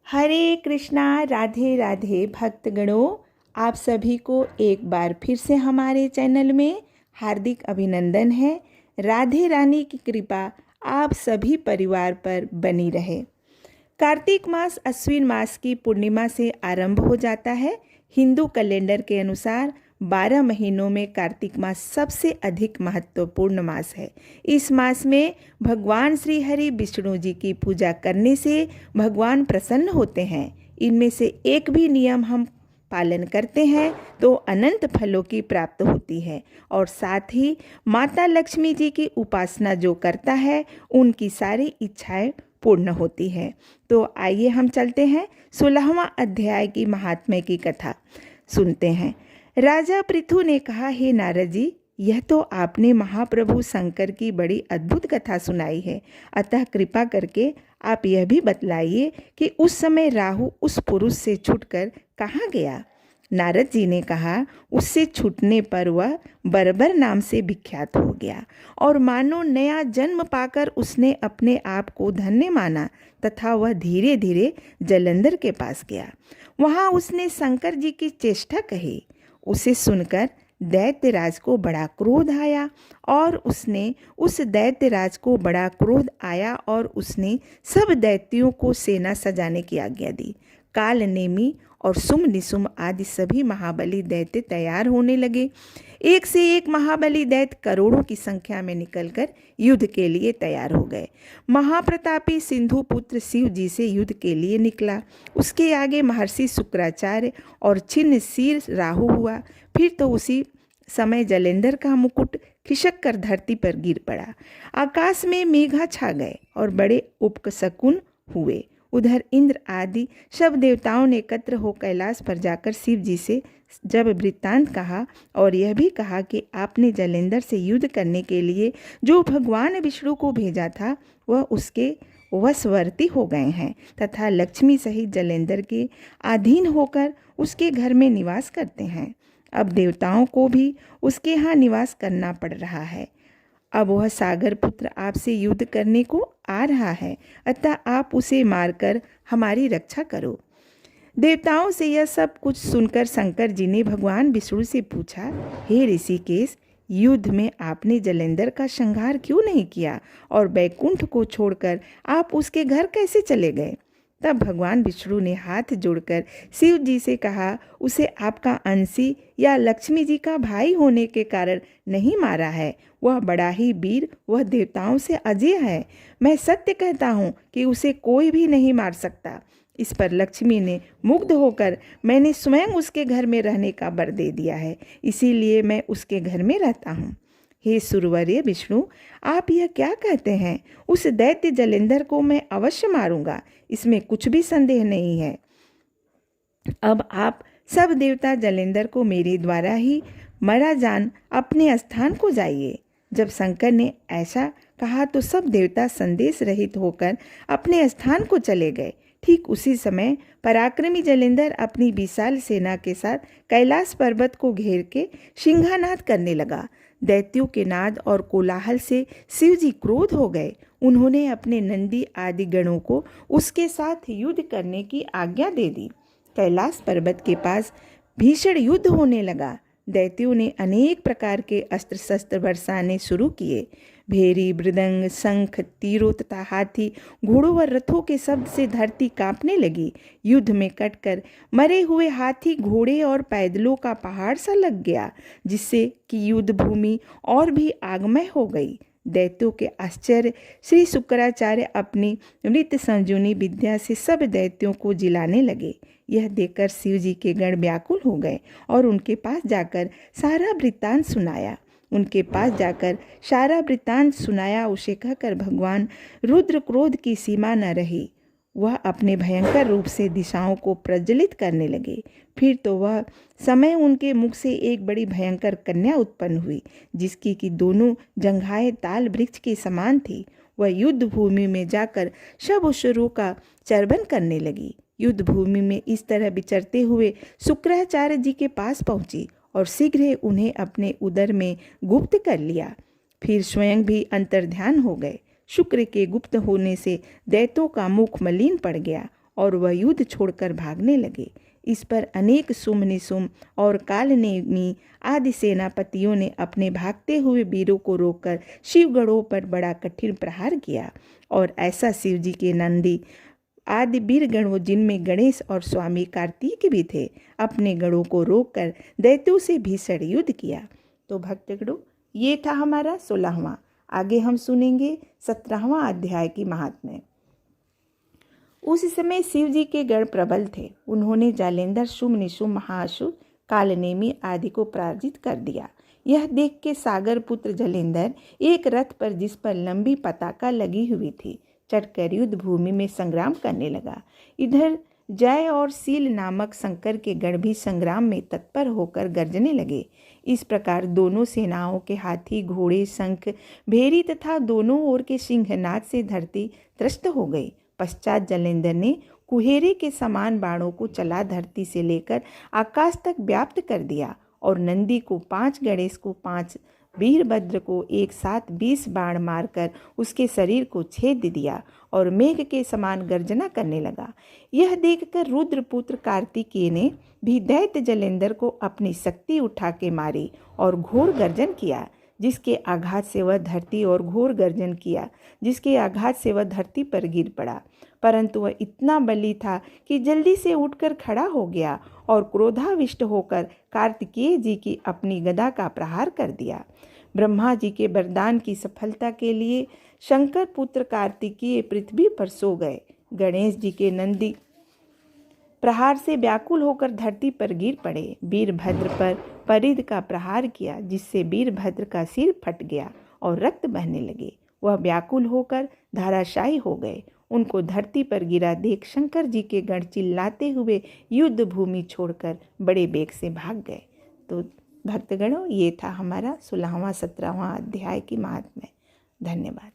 हरे कृष्णा, राधे राधे भक्तगणों। आप सभी को एक बार फिर से हमारे चैनल में हार्दिक अभिनंदन है। राधे रानी की कृपा आप सभी परिवार पर बनी रहे। कार्तिक मास अश्विन मास की पूर्णिमा से आरंभ हो जाता है। हिंदू कैलेंडर के अनुसार 12 महीनों में कार्तिक मास सबसे अधिक महत्वपूर्ण मास है। इस मास में भगवान श्री हरि विष्णु जी की पूजा करने से भगवान प्रसन्न होते हैं। इनमें से एक भी नियम हम पालन करते हैं तो अनंत फलों की प्राप्त होती है, और साथ ही माता लक्ष्मी जी की उपासना जो करता है उनकी सारी इच्छाएं पूर्ण होती है। तो आइए हम चलते हैं 16वां अध्याय की महात्म्य की कथा सुनते हैं। राजा पृथु ने कहा, हे नारद जी, यह तो आपने महाप्रभु शंकर की बड़ी अद्भुत कथा सुनाई है, अतः कृपा करके आप यह भी बतलाइए कि उस समय राहु उस पुरुष से छूटकर कहाँ गया। नारद जी ने कहा, उससे छूटने पर वह बर्बर नाम से विख्यात हो गया और मानो नया जन्म पाकर उसने अपने आप को धन्य माना तथा वह धीरे धीरे जलंधर के पास गया। वहाँ उसने शंकर जी की चेष्टा कही। उसे सुनकर दैत्यराज को बड़ा क्रोध आया और उसने सब दैत्यों को सेना सजाने की आज्ञा दी। काल नेमी और सुम निसुम आदि सभी महाबली दैत्य तैयार होने लगे। एक से एक महाबली दैत्य करोड़ों की संख्या में निकलकर युद्ध के लिए तैयार हो गए। महाप्रतापी सिंधु पुत्र शिव जी से युद्ध के लिए निकला। उसके आगे महर्षि शुक्राचार्य और छिन्न शीर राहु हुआ। फिर तो उसी समय जलेंधर का मुकुट खिसक कर धरती पर गिर पड़ा। आकाश में मेघा छा गए और बड़े उपशकुन हुए। उधर इंद्र आदि सब देवताओं ने एकत्र हो कैलाश पर जाकर शिव जी से जब वृत्तांत कहा और यह भी कहा कि आपने जलेंधर से युद्ध करने के लिए जो भगवान विष्णु को भेजा था वह उसके वशवर्ती हो गए हैं तथा लक्ष्मी सहित जलेंधर के अधीन होकर उसके घर में निवास करते हैं। अब देवताओं को भी उसके यहाँ निवास करना पड़ रहा है। अब वह सागर पुत्र आपसे युद्ध करने को आ रहा है, अतः आप उसे मारकर हमारी रक्षा करो। देवताओं से यह सब कुछ सुनकर शंकर जी ने भगवान विष्णु से पूछा, हे ऋषिकेश, युद्ध में आपने जलेंधर का संहार क्यों नहीं किया और बैकुंठ को छोड़कर आप उसके घर कैसे चले गए। तब भगवान विष्णु ने हाथ जोड़कर शिव जी से कहा, उसे आपका अंशी या लक्ष्मी जी का भाई होने के कारण नहीं मारा है। वह बड़ा ही वीर, वह देवताओं से अजय है। मैं सत्य कहता हूँ कि उसे कोई भी नहीं मार सकता। इस पर लक्ष्मी ने मुग्ध होकर, मैंने स्वयं उसके घर में रहने का वर दे दिया है, इसीलिए मैं उसके घर में रहता हूँ। हे सुरवर्य विष्णु, आप यह क्या कहते हैं। उस दैत्य जलेंधर को मैं अवश्य मारूंगा, इसमें कुछ भी संदेह नहीं है। अब आप सब देवता जलेंधर को मेरे द्वारा ही मरा जान अपने स्थान को जाइए। जब शंकर ने ऐसा कहा तो सब देवता संदेश रहित होकर अपने स्थान को चले गए। ठीक उसी समय पराक्रमी जलेंधर अपनी विशाल सेना के साथ कैलाश पर्वत को घेर के सिंहानाद करने लगा। दैत्यों के नाद और कोलाहल से शिव जी क्रोध हो गए। उन्होंने अपने नंदी आदि गणों को उसके साथ युद्ध करने की आज्ञा दे दी। कैलाश पर्वत के पास भीषण युद्ध होने लगा। दैत्यों ने अनेक प्रकार के अस्त्र शस्त्र बरसाने शुरू किए। भेरी, मृदंग, शंख, तीरों तथा हाथी, घोड़ों व रथों के शब्द से धरती कांपने लगी। युद्ध में कटकर मरे हुए हाथी, घोड़े और पैदलों का पहाड़ सा लग गया, जिससे कि युद्ध भूमि और भी आगमय हो गई। दैत्यों के आश्चर्य श्री शुक्राचार्य अपनी मृत संजीवनी विद्या से सब दैत्यों को जिलाने लगे। यह देखकर शिव जी के गण व्याकुल हो गए और उनके पास जाकर सारा वृत्तांत सुनाया। उसे कहकर भगवान रुद्र क्रोध की सीमा न रही। वह अपने भयंकर रूप से दिशाओं को प्रज्वलित करने लगे। फिर तो वह समय उनके मुख से एक बड़ी भयंकर कन्या उत्पन्न हुई, जिसकी कि दोनों जंघाएं ताल वृक्ष के समान थी। वह युद्ध भूमि में जाकर सब असुरों का चर्वण करने लगी। युद्ध भूमि में इस तरह विचरते हुए शुक्राचार्य जी के पास पहुंची और शीघ्र ही उन्हें अपने उदर में गुप्त कर लिया। फिर स्वयं भी अंतर्ध्यान हो गए। शुक्र के गुप्त होने से दैत्यों का मुख मलिन पड़ गया और वह युद्ध छोड़कर भागने लगे। इस पर अनेक सुम निसुम और कालनेमी आदि सेनापतियों ने अपने भागते हुए वीरों को रोककर शिवगढ़ों पर बड़ा कठिन प्रहार किया। और ऐसा शिव जी के नंदी आदि वीर गणों, जिनमें गणेश और स्वामी कार्तिक भी थे, अपने गणों को रोककर दैत्यों से भीषण युद्ध किया। तो भक्तगणों, ये था हमारा 16वां। आगे हम सुनेंगे 17वां अध्याय की महात्म्य। उस समय शिव जी के गण प्रबल थे। उन्होंने जालेंद्र, शुम निशुम, महाअसुर, कालनेमी आदि को पराजित कर दिया। यह देख के सागर पुत्र जलेंद्र एक रथ पर, जिस पर लंबी पताका लगी हुई थी, चढ़कर युद्ध भूमि में संग्राम करने लगा। इधर जय और सील नामक शंकर के गण भी संग्राम में तत्पर होकर गरजने लगे। इस प्रकार दोनों सेनाओं के हाथी, घोड़े, शंख, भेरी तथा दोनों ओर के सिंहनाद से धरती त्रस्त हो गई। पश्चात जलेंद्र ने कुहेरे के समान बाणों को चला धरती से लेकर आकाश तक व्याप्त कर दिया, और नंदी को 5, गणेश को 5, वीरभद्र को एक साथ 20 बाण मारकर उसके शरीर को छेद दिया और मेघ के समान गर्जना करने लगा। यह देखकर रुद्रपुत्र कार्तिकेय ने भी दैत्य जलेंद्र को अपनी शक्ति उठा के मारी और घोर गर्जन किया, जिसके आघात से वह धरती और घोर गर्जन किया, जिसके आघात से वह धरती पर गिर पड़ा। परंतु वह इतना बली था कि जल्दी से उठकर खड़ा हो गया और क्रोधाविष्ट होकर कार्तिकेय जी की अपनी गदा का प्रहार कर दिया। ब्रह्मा जी के वरदान की सफलता के लिए शंकर पुत्र कार्तिकेय पृथ्वी पर सो गए। गणेश जी के नंदी प्रहार से व्याकुल होकर धरती पर गिर पड़े। वीरभद्र पर परिध का प्रहार किया, जिससे वीरभद्र का सिर फट गया और रक्त बहने लगे। वह व्याकुल होकर धराशायी हो गए। उनको धरती पर गिरा देख शंकर जी के गण चिल्लाते हुए युद्ध भूमि छोड़कर बड़े वेग से भाग गए। तो भक्तगणों, ये था हमारा 16वां 17वां अध्याय की महात्म्य। धन्यवाद।